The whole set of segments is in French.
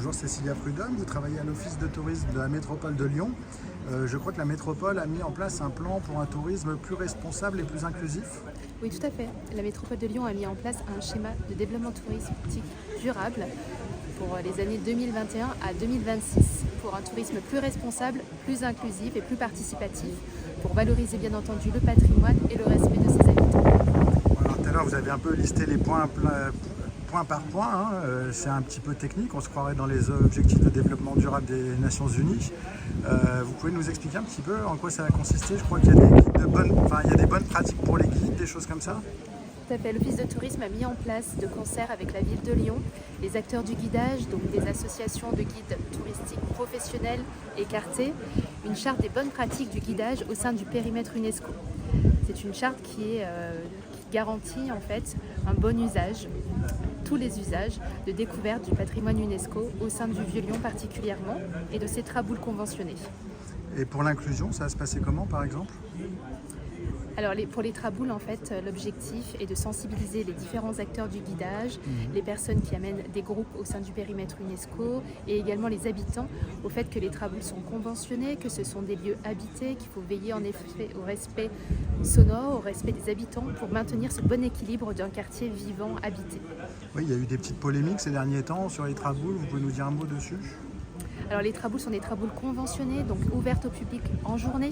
Bonjour Cécilia Prudhomme, vous travaillez à l'Office de tourisme de la métropole de Lyon. Je crois que la métropole a mis en place un plan pour un tourisme plus responsable et plus inclusif. Oui, tout à fait. La métropole de Lyon a mis en place un schéma de développement touristique durable pour les années 2021 à 2026, pour un tourisme plus responsable, plus inclusif et plus participatif, pour valoriser bien entendu le patrimoine et le respect de ses habitants. Alors, tout à l'heure, vous avez un peu listé les points point par point, hein. C'est un petit peu technique, on se croirait dans les objectifs de développement durable des Nations Unies. Vous pouvez nous expliquer un petit peu en quoi ça a consisté? Je crois qu'il y a il y a des bonnes pratiques pour les guides, des choses comme ça. Tout à fait. L'Office de tourisme a mis en place, de concert avec la ville de Lyon, les acteurs du guidage, donc des associations de guides touristiques professionnels écartés, une charte des bonnes pratiques du guidage au sein du périmètre UNESCO. C'est une charte qui garantit en fait un bon usage, tous les usages de découverte du patrimoine UNESCO au sein du Vieux-Lyon particulièrement et de ses traboules conventionnés. Et pour l'inclusion, ça va se passer comment par exemple? Alors pour les traboules, en fait, l'objectif est de sensibiliser les différents acteurs du guidage, les personnes qui amènent des groupes au sein du périmètre UNESCO et également les habitants au fait que les traboules sont conventionnés, que ce sont des lieux habités, qu'il faut veiller en effet au respect sonore, au respect des habitants pour maintenir ce bon équilibre d'un quartier vivant, habité. Oui, il y a eu des petites polémiques ces derniers temps sur les traboules, vous pouvez nous dire un mot dessus? Alors les traboules sont des traboules conventionnées, donc ouvertes au public en journée.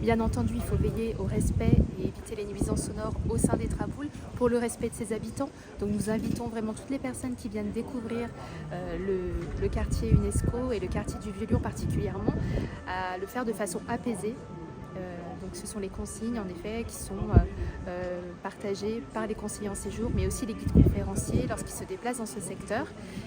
Bien entendu, il faut veiller au respect et éviter les nuisances sonores au sein des traboules pour le respect de ses habitants. Donc nous invitons vraiment toutes les personnes qui viennent découvrir le quartier UNESCO et le quartier du Vieux-Lyon particulièrement à le faire de façon apaisée. Donc ce sont les consignes en effet qui sont partagées par les conseillers en séjour, mais aussi les guides conférenciers lorsqu'ils se déplacent dans ce secteur.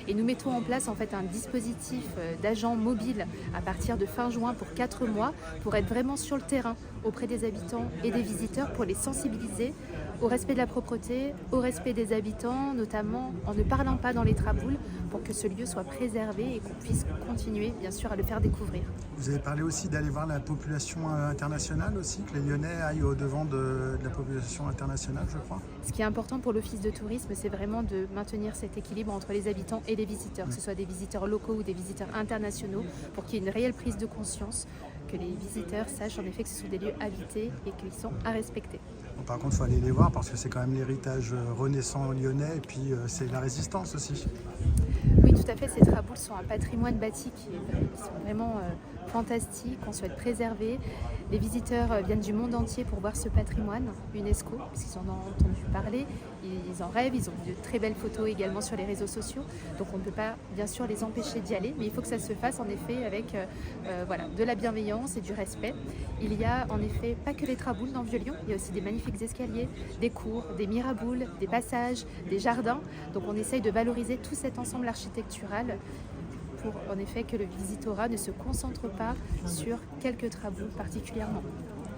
Et nous mettons en place en fait un dispositif d'agents mobiles à partir de fin juin pour 4 mois pour être vraiment sur le terrain auprès des habitants et des visiteurs pour les sensibiliser au respect de la propreté, au respect des habitants, notamment en ne parlant pas dans les traboules pour que ce lieu soit préservé et qu'on puisse continuer bien sûr à le faire découvrir. Vous avez parlé aussi d'aller voir la population internationale aussi, que les Lyonnais aillent au-devant de la population internationale, je crois. Ce qui est important pour l'Office de tourisme, c'est vraiment de maintenir cet équilibre entre les habitants et les visiteurs, que ce soit des visiteurs locaux ou des visiteurs internationaux, pour qu'il y ait une réelle prise de conscience, que les visiteurs sachent en effet que ce sont des lieux habités et qu'ils sont à respecter. Bon, par contre, il faut aller les voir parce que c'est quand même l'héritage renaissant lyonnais et puis c'est la résistance aussi. Oui, tout à fait. Ces traboules sont un patrimoine bâti qui sont vraiment fantastiques, qu'on souhaite préserver. Les visiteurs viennent du monde entier pour voir ce patrimoine UNESCO, puisqu'ils en ont entendu parler, ils en rêvent, ils ont vu de très belles photos également sur les réseaux sociaux. Donc on ne peut pas bien sûr les empêcher d'y aller, mais il faut que ça se fasse en effet avec de la bienveillance et du respect. Il y a en effet pas que les traboules dans Vieux-Lyon, il y a aussi des magnifiques escaliers, des cours, des miraboules, des passages, des jardins. Donc on essaye de valoriser tout cet ensemble architectural pour en effet que le visitorat ne se concentre pas sur quelques traboules particulièrement.